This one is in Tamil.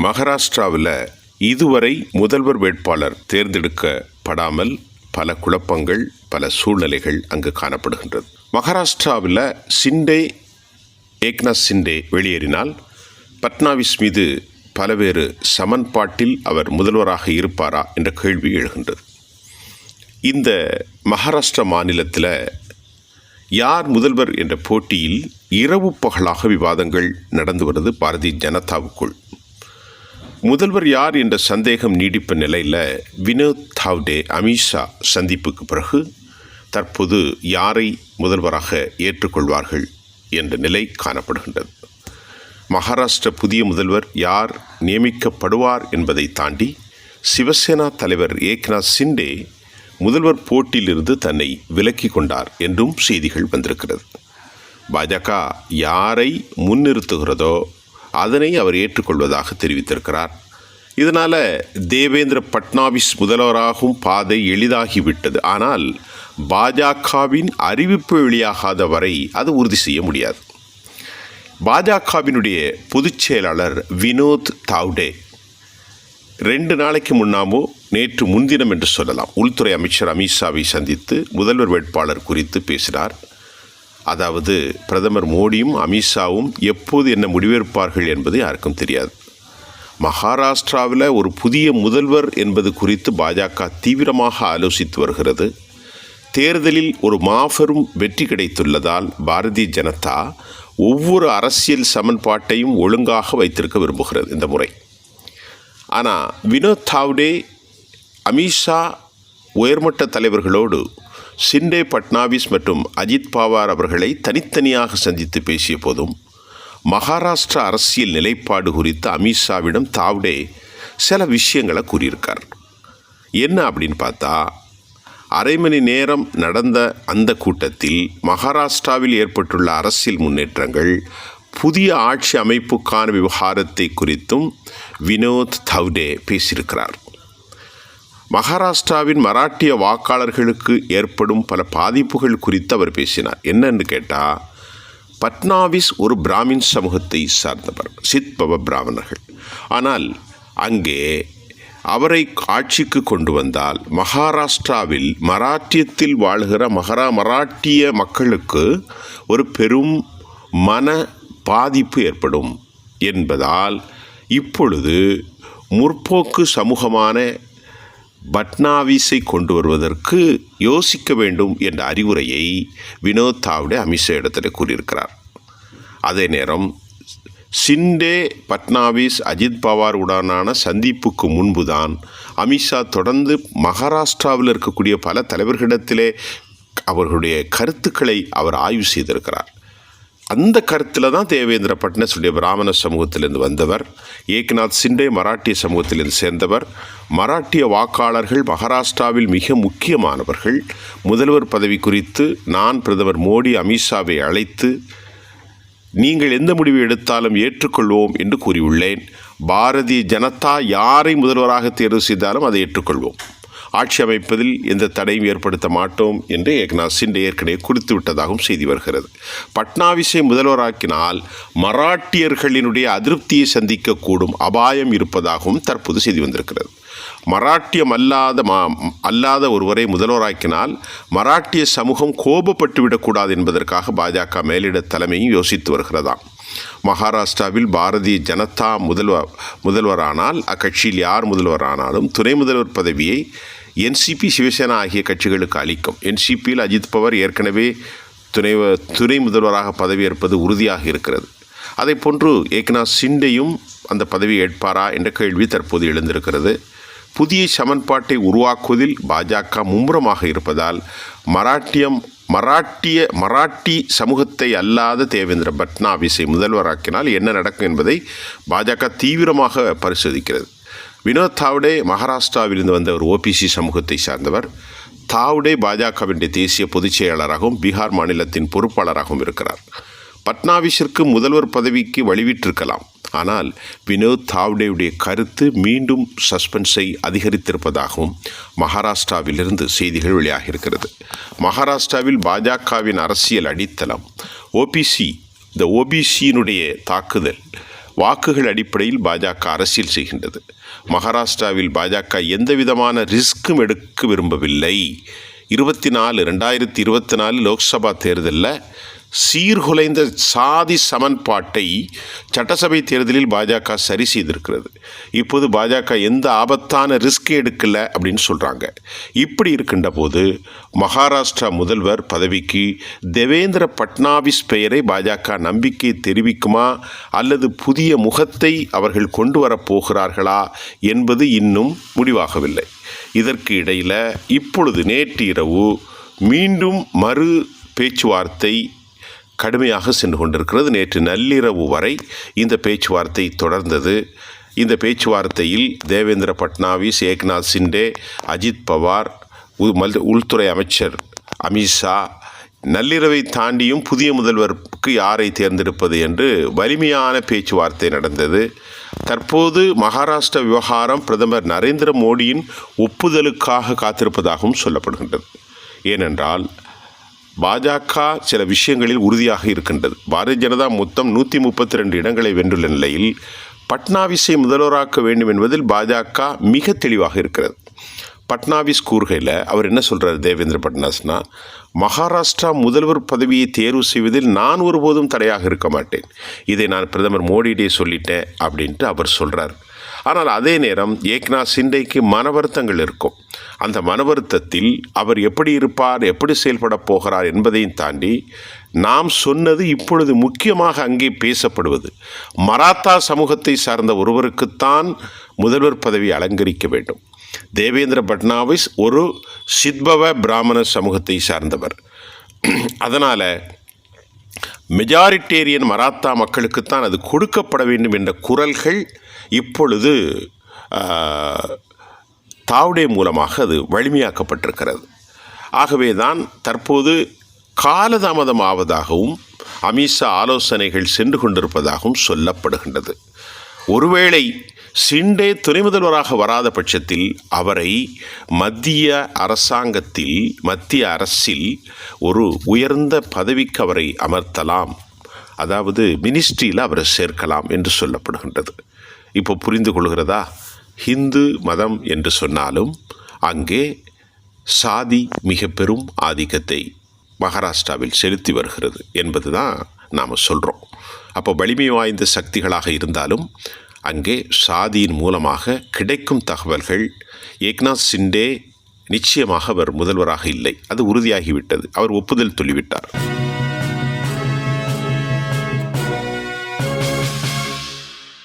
மகாராஷ்டிராவில் இதுவரை முதல்வர் வேட்பாளர் தேர்ந்தெடுக்கப்படாமல் பல குழப்பங்கள், பல சூழ்நிலைகள் அங்கு காணப்படுகின்றது. மகாராஷ்டிராவில் ஏக்நாத் ஷிண்டே வெளியேறினால் பட்னாவிஸ் மீது பலவேறு சமன்பாட்டில் அவர் முதல்வராக இருப்பாரா என்ற கேள்வி எழுகின்றது. இந்த மகாராஷ்டிரா மாநிலத்தில் யார் முதல்வர் என்ற போட்டியில் இரவு பகலாக விவாதங்கள் நடந்து வருது பாரதிய ஜனதாவுக்குள். முதல்வர் யார் என்ற சந்தேகம் நீடிப்ப நிலையில் வினோத் தாவ்டே அமித்ஷா சந்திப்புக்கு பிறகு தற்போது யாரை முதல்வராக ஏற்றுக்கொள்வார்கள் என்ற நிலை காணப்படுகின்றது. மகாராஷ்டிர புதிய முதல்வர் யார் நியமிக்கப்படுவார் என்பதை தாண்டி சிவசேனா தலைவர் ஏக்நாத் ஷிண்டே முதல்வர் போட்டியிலிருந்து தன்னை விலக்கி கொண்டார் என்றும் செய்திகள் வந்திருக்கிறது. பாஜக யாரை முன்னிறுத்துகிறதோ அதனை அவர் ஏற்றுக்கொள்வதாக தெரிவித்திருக்கிறார். இதனால் தேவேந்திர பட்னாவிஸ் முதல்வராகும் பாதை எளிதாகிவிட்டது. ஆனால் பாஜகவின் அறிவிப்பு வெளியாகாத வரை அது உறுதி செய்ய முடியாது. பாஜகவினுடைய பொதுச் செயலாளர் வினோத் தாவ்டே 2 நாளைக்கு முன்னாமோ நேற்று முன்தினம் என்று சொல்லலாம் உள்துறை அமைச்சர் அமித்ஷாவை சந்தித்து முதல்வர் வேட்பாளர் குறித்து பேசினார். அதாவது பிரதமர் மோடியும் அமித்ஷாவும் எப்போது என்ன முடிவெடுப்பார்கள் என்பது யாருக்கும் தெரியாது. மகாராஷ்டிராவில் ஒரு புதிய முதல்வர் என்பது குறித்து பாஜக தீவிரமாக ஆலோசித்து வருகிறது. தேர்தலில் ஒரு மாபெரும் வெற்றி கிடைத்துள்ளதால் பாரதிய ஜனதா ஒவ்வொரு அரசியல் சமன்பாட்டையும் ஒழுங்காக வைத்திருக்க விரும்புகிறது இந்த முறை. ஆனால் வினோத் தாவ்டே அமித்ஷா உயர்மட்ட தலைவர்களோடு ஷிண்டே, பட்னாவிஸ் மற்றும் அஜித் பவார் அவர்களை தனித்தனியாக சந்தித்து பேசிய போதும் மகாராஷ்டிரா அரசியல் நிலைப்பாடு குறித்து அமித்ஷாவிடம் தாவ்டே சில விஷயங்களை கூறியிருக்கார். என்ன அப்படின்னு பார்த்தா, அரை மணி நேரம் நடந்த அந்த கூட்டத்தில் மகாராஷ்டிராவில் ஏற்பட்டுள்ள அரசியல் முன்னேற்றங்கள், புதிய ஆட்சி அமைப்புக்கான விவகாரத்தை குறித்தும் வினோத் தாவ்டே பேசியிருக்கிறார். மகாராஷ்டிராவின் மராட்டிய வாக்காளர்களுக்கு ஏற்படும் பல பாதிப்புகள் குறித்து அவர் பேசினார். என்னன்னு கேட்டால், பட்னாவிஸ் ஒரு பிராமின் சமூகத்தை சார்ந்தவர், சித்பவ பிராமணர்கள். ஆனால் அங்கே அவரை ஆட்சிக்கு கொண்டு வந்தால் மகாராஷ்டிராவில் மராட்டியத்தில் வாழ்கிற மராட்டிய மக்களுக்கு ஒரு பெரும் மன பாதிப்பு ஏற்படும் என்பதால் இப்பொழுது முற்போக்கு சமூகமான பட்னாவிஸை கொண்டு வருவதற்கு யோசிக்க வேண்டும் என்ற அறிவுரையை வினோத் தாவ்டே அமித்ஷா இடத்தில் கூறியிருக்கிறார். அதே நேரம் ஷிண்டே, பட்னாவிஸ், அஜித் பவார் உடனான சந்திப்புக்கு முன்புதான் அமித்ஷா தொடர்ந்து மகாராஷ்டிராவில் இருக்கக்கூடிய பல தலைவர்களிடத்திலே அவர்களுடைய கருத்துக்களை அவர் ஆய்வு செய்திருக்கிறார். அந்த கருத்தில் தான் தேவேந்திர பட்னாவிஸுடைய பிராமண சமூகத்திலிருந்து வந்தவர், ஏக்நாத் ஷிண்டே மராட்டிய சமூகத்திலிருந்து சேர்ந்தவர். மராட்டிய வாக்காளர்கள் மகாராஷ்டிராவில் மிக முக்கியமானவர்கள். முதல்வர் பதவி குறித்து நான் பிரதமர் மோடி அமித்ஷாவை அழைத்து நீங்கள் எந்த முடிவு எடுத்தாலும் ஏற்றுக்கொள்வோம் என்று கூறியுள்ளேன். பாரதிய ஜனதா யாரை முதல்வராக தேர்வு செய்தாலும் அதை ஏற்றுக்கொள்வோம். ஆட்சி அமைப்பதில் எந்த தடையும் ஏற்படுத்த மாட்டோம் என்று ஏக்நாத் ஷிண்டே ஏற்கனவே குறித்து விட்டதாகவும் செய்தி வருகிறது. பட்னாவிஸை முதல்வராக்கினால் மராட்டியர்களினுடைய அதிருப்தியை சந்திக்கக்கூடும் அபாயம் இருப்பதாகவும் தற்போது செய்தி வந்திருக்கிறது. மராட்டியம் அல்லாத ஒருவரை முதல்வராக்கினால் மராட்டிய சமூகம் கோபப்பட்டு விடக்கூடாது என்பதற்காக பாஜக மேலிட தலைமையும் யோசித்து வருகிறதாம். மகாராஷ்டிராவில் பாரதிய ஜனதா முதல்வரானால் அக்கட்சியில் யார் முதல்வரானாலும் துணை முதல்வர் பதவியை என்சிபி, சிவசேனா ஆகிய கட்சிகளுக்கு அளிக்கும். என்சிபியில் அஜித் பவார் ஏற்கனவே துணை முதல்வராக பதவியேற்பது உறுதியாக இருக்கிறது. அதை போன்று ஏக்நாத் ஷிண்டேயும் அந்த பதவியை ஏற்பாரா என்ற கேள்வி தற்போது எழுந்திருக்கிறது. புதிய சமன்பாட்டை உருவாக்குவதில் பாஜக மும்முரமாக இருப்பதால் மராட்டி சமூகத்தை அல்லாத தேவேந்திர பட்னாவிஸை முதல்வராக்கினால் என்ன நடக்கும் என்பதை பாஜக தீவிரமாக பரிசோதிக்கிறது. வினோத் தாவ்டே மகாராஷ்டிராவிலிருந்து வந்த ஒரு ஓபிசி சமூகத்தை சார்ந்தவர். தாவ்டே பாஜகவினுடைய தேசிய பொதுச் செயலாளராகவும் பீகார் மாநிலத்தின் பொறுப்பாளராகவும் இருக்கிறார். பட்னாவிஸிற்கு முதல்வர் பதவிக்கு வழிவிட்டிருக்கலாம். ஆனால் வினோத் தாவ்டேவுடைய கருத்து மீண்டும் சஸ்பென்ஸை அதிகரித்திருப்பதாகவும் மகாராஷ்டிராவிலிருந்து செய்திகள் வெளியாகியிருக்கிறது. மகாராஷ்டிராவில் பாஜகவின் அரசியல் அடித்தளம் ஓபிசியினுடைய தாக்குதல் வாக்குகள் அடிப்படையில் பாஜக அரசியல் செய்கின்றது. மகாராஷ்டிராவில் பாஜக எந்த விதமான ரிஸ்க்கும் எடுக்க விரும்பவில்லை. 2024 லோக்சபா தேர்தலில் சீர்குலைந்த சாதி சமன்பாட்டை சட்டசபை தேர்தலில் பாஜக சரி செய்திருக்கிறது. இப்போது பாஜக எந்த ஆபத்தான ரிஸ்க் எடுக்கலை அப்படின்னு சொல்கிறாங்க. இப்படி இருக்கின்ற போது மகாராஷ்டிரா முதல்வர் பதவிக்கு தேவேந்திர பட்னாவிஸ் பெயரை பாஜக நம்பிக்கை தெரிவிக்குமா அல்லது புதிய முகத்தை அவர்கள் கொண்டு வரப்போகிறார்களா என்பது இன்னும் முடிவாகவில்லை. இதற்கு இடையில் இப்பொழுது நேற்று இரவு மீண்டும் மறு பேச்சுவார்த்தை கடுமையாக சென்று கொண்டிருக்கிறது. நேற்று நள்ளிரவு வரை இந்த பேச்சுவார்த்தை தொடர்ந்தது. இந்த பேச்சுவார்த்தையில் தேவேந்திர பட்னாவிஸ், ஏக்நாத் சிண்டே, அஜித் பவார், உள்துறை அமைச்சர் அமித்ஷா நள்ளிரவை தாண்டியும் புதிய முதல்வருக்கு யாரை தேர்ந்தெடுப்பது என்று வலிமையான பேச்சுவார்த்தை நடந்தது. தற்போது மகாராஷ்டிரா விவகாரம் பிரதமர் நரேந்திர மோடியின் ஒப்புதலுக்காக காத்திருப்பதாகவும் சொல்லப்படுகின்றது. ஏனென்றால் பாஜக சில விஷயங்களில் உறுதியாக இருக்கின்றது. பாரதிய ஜனதா மொத்தம் 132 இடங்களை வென்றுள்ள நிலையில் பட்னாவிஸை முதல்வராக்க வேண்டும் என்பதில் பாஜக மிக தெளிவாக இருக்கிறது. பட்னாவிஸ் கூறுகையில் அவர் என்ன சொல்கிறார், தேவேந்திர பட்னாவிஸ்னா, மகாராஷ்டிரா முதல்வர் பதவியை தேர்வு செய்வதில் நான் ஒருபோதும் தடையாக இருக்க மாட்டேன், இதை நான் பிரதமர் மோடியிடையே சொல்லிட்டேன் அப்படின்ட்டு அவர் சொல்கிறார். ஆனால் அதே நேரம் ஏக்நாத் சிண்டேக்கு மன வருத்தங்கள் இருக்கும். அந்த மன வருத்தத்தில் அவர் எப்படி இருப்பார், எப்படி செயல்பட போகிறார் என்பதையும் தாண்டி நாம் சொன்னது இப்பொழுது முக்கியமாக அங்கே பேசப்படுவது மராத்தா சமூகத்தை சார்ந்த ஒருவருக்குத்தான் முதல்வர் பதவி அலங்கரிக்க வேண்டும். தேவேந்திர பட்னாவிஸ் ஒரு சித்பவ பிராமண சமூகத்தை சார்ந்தவர். அதனால் மெஜாரிட்டேரியன் மராத்தா மக்களுக்குத்தான் அது கொடுக்கப்பட வேண்டும் என்ற குரல்கள் இப்பொழுது தாவ்டே மூலமாக அது வலிமையாக்கப்பட்டிருக்கிறது. ஆகவே தான் தற்போது காலதாமதம் ஆவதாகவும் அமித்ஷா ஆலோசனைகள் சென்று கொண்டிருப்பதாகவும் சொல்லப்படுகின்றது. ஒருவேளை சிண்டே துணை முதல்வராக வராத பட்சத்தில் அவரை மத்திய அரசில் ஒரு உயர்ந்த பதவிக்கு அவரை அமர்த்தலாம், அதாவது மினிஸ்ட்ரியில் அவரை சேர்க்கலாம் என்று சொல்லப்படுகின்றது. இப்போ புரிந்து கொள்கிறதா? ஹிந்து மதம் என்று சொன்னாலும் அங்கே சாதி மிக பெரும் ஆதிக்கத்தை மகாராஷ்டிராவில் செலுத்தி வருகிறது என்பது தான் நாம் சொல்கிறோம். அப்போ வலிமை வாய்ந்த சக்திகளாக இருந்தாலும் அங்கே சாதியின் மூலமாக கிடைக்கும் தகவல்கள் ஏக்நாத் சிண்டே நிச்சயமாக அவர் முதல்வராக இல்லை, அது உறுதியாகிவிட்டது. அவர் ஒப்புதல் சொல்லிவிட்டார்.